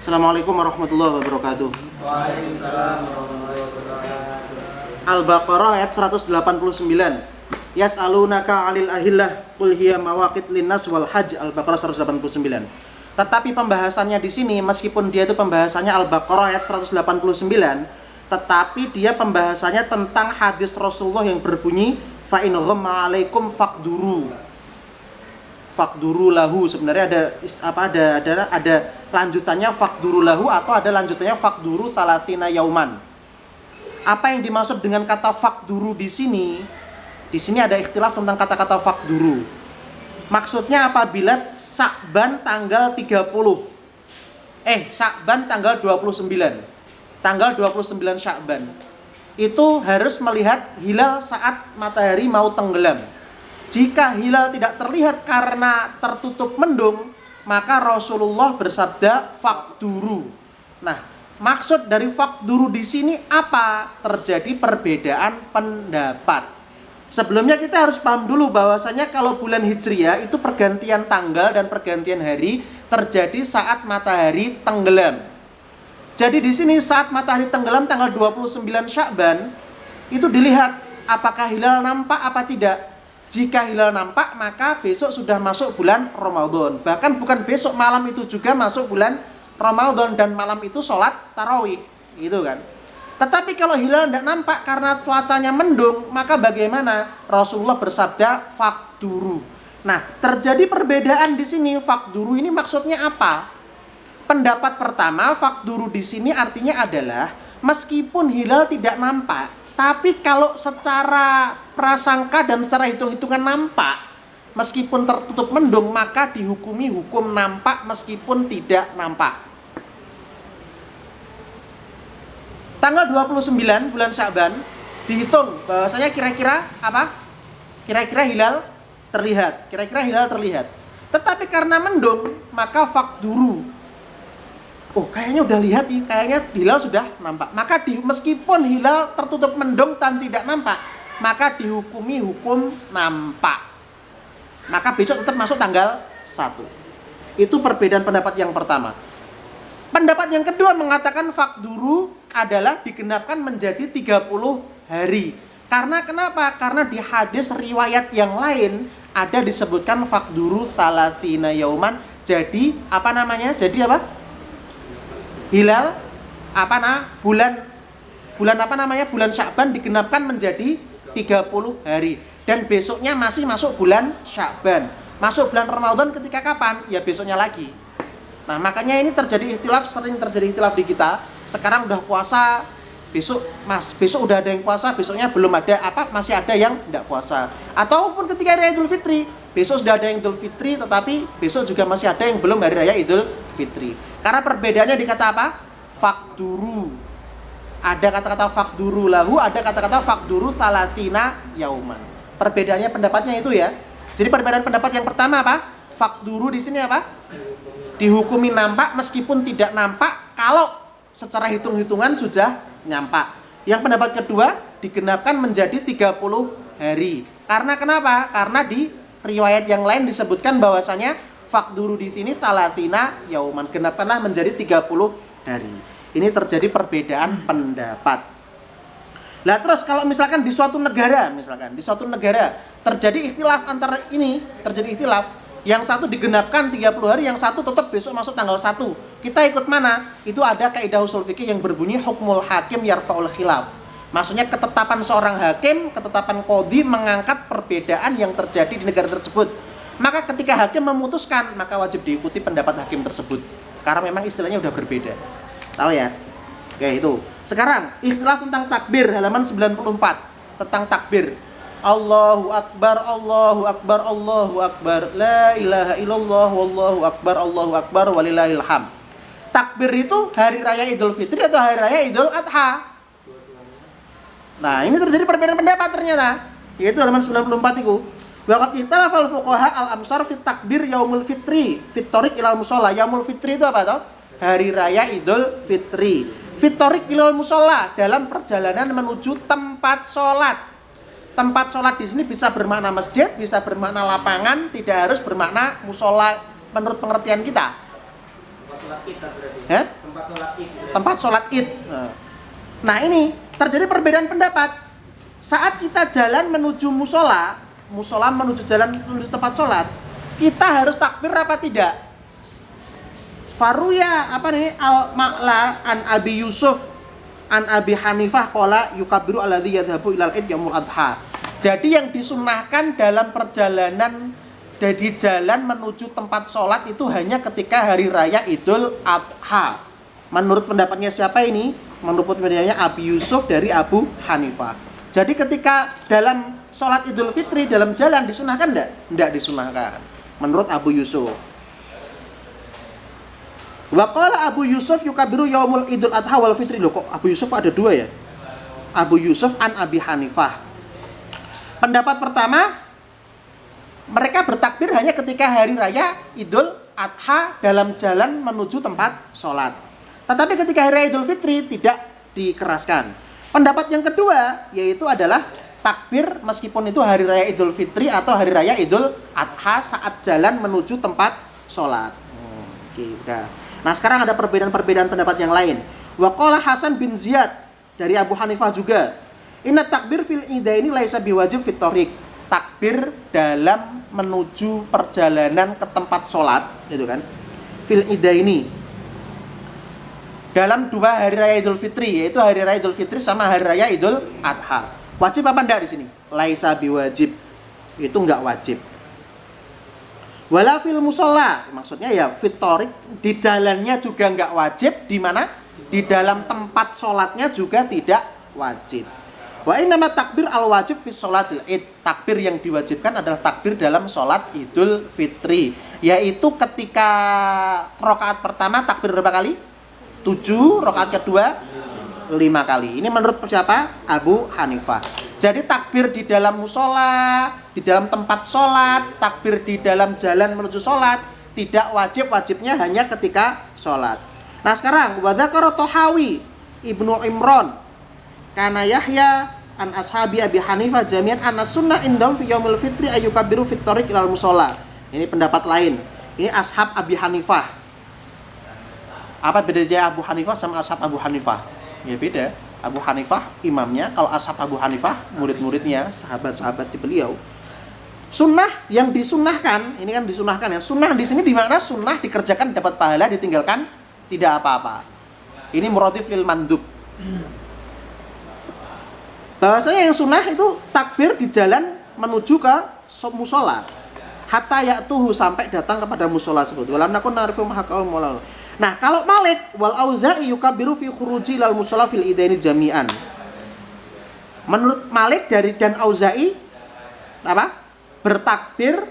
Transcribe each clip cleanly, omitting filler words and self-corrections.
Assalamualaikum warahmatullahi wabarakatuh. Waalaikumsalam warahmatullahi wabarakatuh. Al-Baqarah ayat 189. Yas'alunaka 'anil ahillah qul hiya mawaqit linnas wal hajj. Al-Baqarah 189. Tetapi pembahasannya di sini meskipun dia itu pembahasannya Al-Baqarah ayat 189, tetapi dia pembahasannya tentang hadis Rasulullah yang berbunyi fa in ghamma 'alaikum faqduru lahu. Sebenarnya ada lanjutannya faqduru lahu atau ada lanjutannya faqduru thalathina yauman. Apa yang dimaksud dengan kata faqduru di sini? Di sini ada ikhtilaf tentang kata-kata faqduru. Maksudnya apabila Sya'ban tanggal 30. Sya'ban tanggal 29. Tanggal 29 Sya'ban. Itu harus melihat hilal saat matahari mau tenggelam. Jika hilal tidak terlihat karena tertutup mendung, maka Rasulullah bersabda faqduru. Nah, maksud dari faqduru di sini apa? Terjadi perbedaan pendapat. Sebelumnya kita harus paham dulu bahwasanya kalau bulan Hijriah itu pergantian tanggal dan pergantian hari terjadi saat matahari tenggelam. Jadi di sini saat matahari tenggelam tanggal 29 Sya'ban itu dilihat apakah hilal nampak apa tidak. Jika hilal nampak, maka besok sudah masuk bulan Ramadan. Bahkan bukan besok, malam itu juga masuk bulan Ramadan dan malam itu sholat tarawih, gitu kan. Tetapi kalau hilal tidak nampak karena cuacanya mendung, maka bagaimana? Rasulullah bersabda faqduru. Nah, terjadi perbedaan di sini. Faqduru ini maksudnya apa? Pendapat pertama, faqduru di sini artinya adalah meskipun hilal tidak nampak, tapi kalau secara prasangka dan secara hitung-hitungan nampak, meskipun tertutup mendung, maka dihukumi hukum nampak meskipun tidak nampak. Tanggal 29 bulan Sya'ban dihitung bahwasanya kira-kira apa? Kira-kira hilal terlihat. Kira-kira hilal terlihat. Tetapi karena mendung, maka faqduru. Kayaknya udah lihat nih, kayaknya hilal sudah nampak. Maka meskipun hilal tertutup mendung dan tidak nampak, maka dihukumi hukum nampak. Maka besok tetap masuk tanggal 1. Itu perbedaan pendapat yang pertama. Pendapat yang kedua mengatakan faqduru adalah digenapkan menjadi 30 hari. Karena kenapa? Karena di hadis riwayat yang lain ada disebutkan faqduru thalathina yauman. Jadi apa namanya? Jadi apa? Hilal bulan Sya'ban digenapkan menjadi 30 hari dan besoknya masih masuk bulan Sya'ban. Masuk bulan Ramadan ketika kapan? Ya besoknya lagi. Nah, makanya ini sering terjadi ikhtilaf di kita. Sekarang udah puasa, besok udah ada yang puasa, besoknya belum ada, masih ada yang tidak puasa. Ataupun ketika hari Idul Fitri, besok sudah ada yang Idul Fitri tetapi besok juga masih ada yang belum hari raya Idul Fitri. Karena perbedaannya di kata apa? Faqduru. Ada kata-kata faqduru lahu, ada kata-kata faqduru thalathina yauman. Perbedaannya pendapatnya itu ya. Jadi perbedaan pendapat yang pertama apa? Faqduru di sini apa? Dihukumi nampak meskipun tidak nampak kalau secara hitung-hitungan sudah nampak. Yang pendapat kedua digenapkan menjadi 30 hari. Karena kenapa? Karena di riwayat yang lain disebutkan bahwasanya faqduru di sini thalathina yauman, genapkanlah menjadi 30 hari. Ini terjadi perbedaan pendapat. Lah terus kalau misalkan di suatu negara terjadi ikhtilaf antara ini, yang satu digenapkan 30 hari, yang satu tetap besok masuk tanggal 1. Kita ikut mana? Itu ada kaidah usul fikih yang berbunyi hukmul hakim yarfa'ul khilaf. Maksudnya ketetapan seorang hakim, ketetapan qadhi mengangkat perbedaan yang terjadi di negara tersebut. Maka ketika hakim memutuskan, maka wajib diikuti pendapat hakim tersebut. Karena memang istilahnya udah berbeda. Tahu ya? Oke, itu. Sekarang, ikhtilaf tentang takbir, halaman 94. Tentang takbir. Allahu Akbar, Allahu Akbar, Allahu Akbar. La ilaha illallah, Allahu Akbar, walillahil hamd. Takbir itu hari raya Idul Fitri atau hari raya Idul Adha? Nah, ini terjadi perbedaan pendapat ternyata. Yaitu halaman 94 itu. Waqat ikhtalafal fuqaha al-amsar fit takbir yaumul fitri fit thariq ilal musalla. Yaumul fitri itu apa toh? Hari raya Idul Fitri. Fit thariq ilal musalla, dalam perjalanan menuju tempat sholat. Tempat sholat di sini bisa bermakna masjid, bisa bermakna lapangan, tidak harus bermakna musalla menurut pengertian kita. sholat id berarti. Hah? Tempat sholat id. Tempat sholat id. Nah ini terjadi perbedaan pendapat. Saat kita jalan menuju musola menuju jalan menuju tempat sholat, kita harus takbir apa tidak? Faruya al-Ma'la an Abi Yusuf an Abi Hanifah qala yukabbiru alladhi yadhhabu ilal id yaumul adha. Jadi yang disunnahkan dalam perjalanan dari jalan menuju tempat sholat itu hanya ketika hari raya Idul Adha. Menurut pendapatnya siapa ini? Menurut pendapatnya Abi Yusuf dari Abu Hanifah. Jadi ketika dalam sholat Idul Fitri dalam jalan disunahkan enggak? Enggak disunahkan. Menurut Abu Yusuf. Wa qala Abu Yusuf yukabiru yaumul Idul Adha wal Fitri. Loh kok Abu Yusuf ada dua ya? Abu Yusuf an Abi Hanifah. Pendapat pertama, mereka bertakbir hanya ketika hari raya Idul Adha dalam jalan menuju tempat sholat. Tetapi ketika hari raya Idul Fitri tidak dikeraskan. Pendapat yang kedua yaitu adalah takbir meskipun itu hari raya Idul Fitri atau hari raya Idul Adha saat jalan menuju tempat sholat. Nah sekarang ada perbedaan-perbedaan pendapat yang lain. Wa qala Hasan bin Ziyad dari Abu Hanifah juga. Inna takbir fil idaini laisa biwajib fit thoriq. Takbir dalam menuju perjalanan ke tempat sholat, gitu kan? Fil idaini. Dalam dua hari raya Idul Fitri, yaitu hari raya Idul Fitri sama hari raya Idul Adha. Wajib apa enggak di sini? Laisa biwajib. Itu enggak wajib. Wala fil musola, maksudnya ya fit thoriq, di jalannya juga enggak wajib, di mana? Di dalam tempat sholatnya juga tidak wajib. Wa innama takbir al-wajib fi sholatil id. Takbir yang diwajibkan adalah takbir dalam sholat Idul Fitri, yaitu ketika rakaat pertama takbir berapa kali? 7, rakaat kedua 5 kali. Ini menurut siapa? Abu Hanifah. Jadi takbir di dalam musola, di dalam tempat sholat, takbir di dalam jalan menuju sholat tidak wajib, wajibnya hanya ketika sholat. Nah sekarang wa dzakara Tahawi Ibnu Imran kana Yahya an ashabi Abi Hanifah jami'an anna sunnah indahum fi yaumil fitri ayyukabiru fit thoriq ilal musola. Ini pendapat lain. Ini ashab Abi Hanifah. Apa bedanya Abu Hanifah sama ashab Abu Hanifah? Ya beda. Abu Hanifah imamnya, kalau ashab Abu Hanifah murid-muridnya, sahabat-sahabat di beliau. Sunnah yang disunnahkan, ini kan disunnahkan ya. Sunnah di sini di mana sunnah dikerjakan dapat pahala, ditinggalkan tidak apa-apa. Ini muradif lil mandub. Bahwasanya yang sunnah itu takbir di jalan menuju ke musola hatta ya'tuhu, sampai datang kepada musola tersebut. Walam nakun na'rifu mahaqaul maulana. Nah, kalau Malik wal Auza'i yukabiru fi khuruji lal musola fil idaini jami'an. Menurut Malik dan Auza'i apa? Bertakbir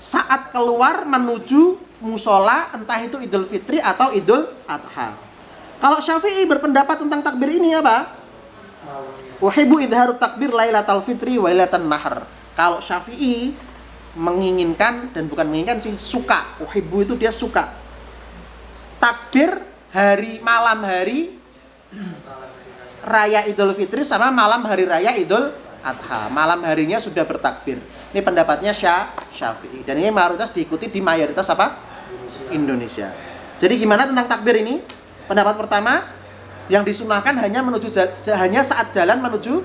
saat keluar menuju musola, entah itu Idul Fitri atau Idul Adha. Kalau Syafi'i berpendapat tentang takbir ini apa? Uhibbu idharu takbir lailatal fitri wa lailatan nahr. Kalau Syafi'i menginginkan, dan bukan menginginkan sih, suka. Uhibbu itu dia suka. Takbir malam hari raya Idul Fitri sama malam hari raya Idul Adha. Malam harinya sudah bertakbir. Ini pendapatnya Syafi'i. Dan ini mayoritas diikuti di mayoritas apa? Indonesia. Jadi gimana tentang takbir ini? Pendapat pertama, yang disunahkan hanya saat jalan menuju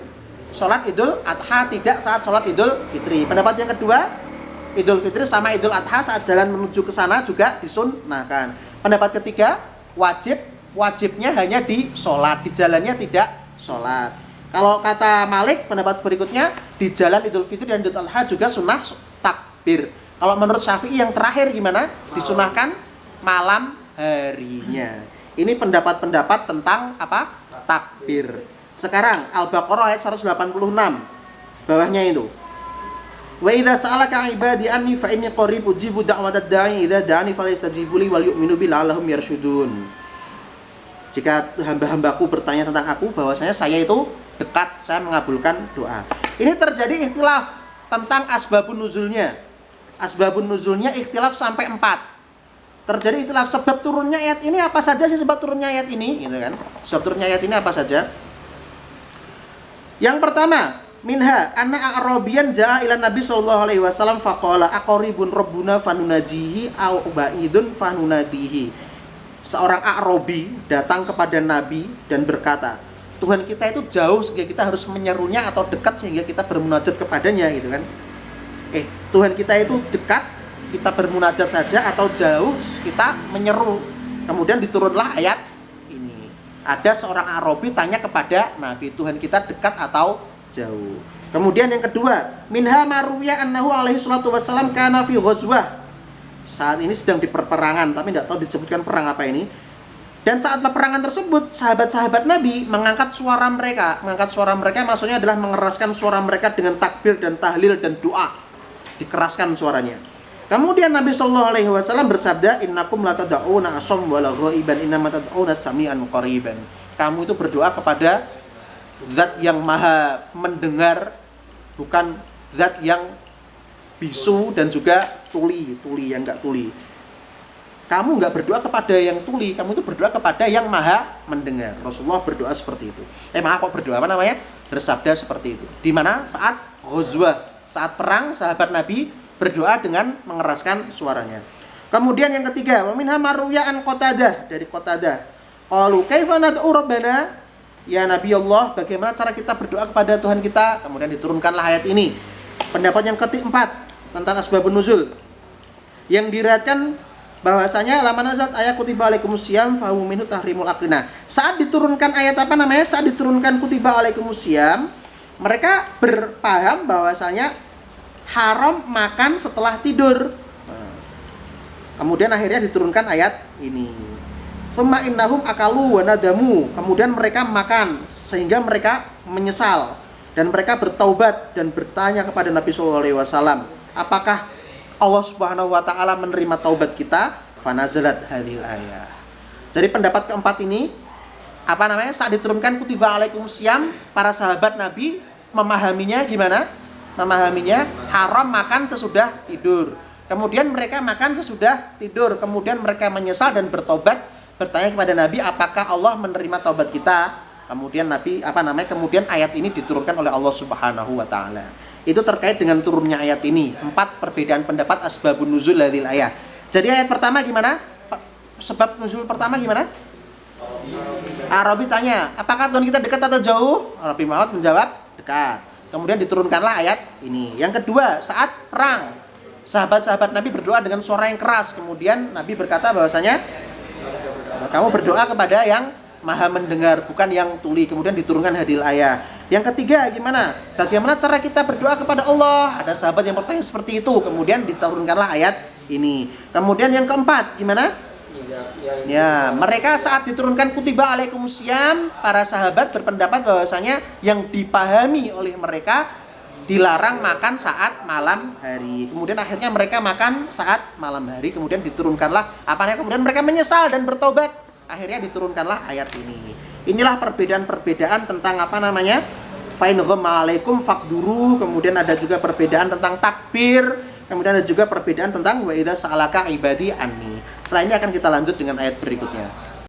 sholat Idul Adha, tidak saat sholat Idul Fitri. Pendapat yang kedua, Idul Fitri sama Idul Adha saat jalan menuju ke sana juga disunahkan. Pendapat ketiga, wajibnya hanya di sholat, di jalannya tidak sholat. Kalau kata Malik, pendapat berikutnya, di jalan Idul Fitri dan Idul Adha juga sunnah takbir. Kalau menurut Syafi'i yang terakhir gimana? Disunahkan malam harinya. Ini pendapat-pendapat tentang apa? Takbir. Sekarang Al-Baqarah ayat 186. Bawahnya itu. Wa idza sa'alaka 'ibadi anni fa inni qarib ujibu da'watad da'i idza da'ani falyastajibu li wal yu'minu bi la'allahum yarshudun. Jika hamba-hambaku bertanya tentang aku, bahwasanya saya itu dekat, saya mengabulkan doa. Ini terjadi ikhtilaf tentang asbabun nuzulnya. Asbabun nuzulnya ikhtilaf sampai 4. Terjadi ikhtilaf sebab turunnya ayat ini apa saja sih, sebab turunnya ayat ini, gitu kan? Sebab turunnya ayat ini apa saja? Yang pertama, minha anna a'rabiyan jaa ila Nabi sallallahu alaihi wasallam faqala aqribun rabbuna fanunajihi au ba'idun fanunadihi. seorang A'robi datang kepada Nabi dan berkata, Tuhan kita itu jauh sehingga kita harus menyerunya, atau dekat sehingga kita bermunajat kepadanya gitu kan. Tuhan kita itu dekat, kita bermunajat saja, atau jauh kita menyeru. Kemudian diturunlah ayat ini. Ada seorang A'robi tanya kepada Nabi, Tuhan kita dekat atau jauh. Kemudian yang kedua, minha maruya annahu alaihi salatu wassalam kana fi ghazwah. Saat ini sedang di perperangan, tapi tidak tahu disebutkan perang apa ini. Dan saat peperangan tersebut, sahabat-sahabat Nabi mengangkat suara mereka. Mengangkat suara mereka maksudnya adalah mengeraskan suara mereka dengan takbir dan tahlil dan doa. Dikeraskan suaranya. Kemudian Nabi Shallallahu Alaihi Wasallam bersabda, Innakum la tad'una asam wala ghaiban, innama tad'una sami'an qariban. Kamu itu berdoa kepada Zat yang maha mendengar, bukan Zat yang bisu dan juga tuli yang enggak tuli. Kamu enggak berdoa kepada yang tuli, kamu itu berdoa kepada yang maha mendengar. Rasulullah berdoa seperti itu. Maaf, kok berdoa apa namanya? Bersabda seperti itu. Di mana? Saat ghazwah, saat perang, sahabat Nabi berdoa dengan mengeraskan suaranya. Kemudian yang ketiga, wa minha marwiya an Qatadah, dari Qatadah. Qalu kaifa nad'u rabbana? Ya Nabi Allah, bagaimana cara kita berdoa kepada Tuhan kita? Kemudian diturunkanlah ayat ini. Pendapat yang keempat tentang asbabun nuzul, yang diriwayatkan bahwasanya lama nazat ayat kutiba alaikumusiyam fa huwa minhu tahrimul aqina. Saat diturunkan ayat apa namanya? Saat diturunkan kutiba alaikumusiyam, mereka berpaham bahwasanya haram makan setelah tidur. Kemudian akhirnya diturunkan ayat ini. Tsumma innahum akalu wa nadamu. Kemudian mereka makan sehingga mereka menyesal dan mereka bertaubat dan bertanya kepada Nabi sallallahu alaihi wasallam, apakah Allah Subhanahu wa taala menerima taubat kita? Fanazalat hadhil ayah. Jadi pendapat keempat ini apa namanya? Saat diturunkan kutiba alaikumusiyam, para sahabat Nabi memahaminya gimana? Memahaminya haram makan sesudah tidur. Kemudian mereka makan sesudah tidur. Kemudian mereka menyesal dan bertobat, bertanya kepada Nabi, apakah Allah menerima taubat kita? Kemudian Kemudian ayat ini diturunkan oleh Allah Subhanahu wa taala. Itu terkait dengan turunnya ayat ini. 4 perbedaan pendapat asbabun nuzul hadhil ayah. Jadi ayat pertama gimana? Sebab nuzul pertama gimana? Arabi tanya, apakah Tuhan kita dekat atau jauh? Nabi Muhammad menjawab, dekat. Kemudian diturunkanlah ayat ini. Yang kedua, saat perang, sahabat-sahabat Nabi berdoa dengan suara yang keras. Kemudian Nabi berkata bahwasanya, kamu berdoa kepada yang maha mendengar, bukan yang tuli. Kemudian diturunkan hadil ayah. Yang ketiga, gimana? Bagaimana cara kita berdoa kepada Allah? Ada sahabat yang bertanya seperti itu. Kemudian diturunkanlah ayat ini. Kemudian yang keempat, gimana? Ya, mereka saat diturunkan kutiba alaikumusiyam, para sahabat berpendapat bahwasanya yang dipahami oleh mereka dilarang makan saat malam hari. Kemudian akhirnya mereka makan saat malam hari. Kemudian diturunkanlah kemudian mereka menyesal dan bertobat. Akhirnya diturunkanlah ayat ini. Inilah perbedaan-perbedaan tentang fa in ghamma alaikum faqduru. Kemudian ada juga perbedaan tentang takbir. Kemudian ada juga perbedaan tentang wa idza sa'alaka ibadi anni. Setelah ini akan kita lanjut dengan ayat berikutnya.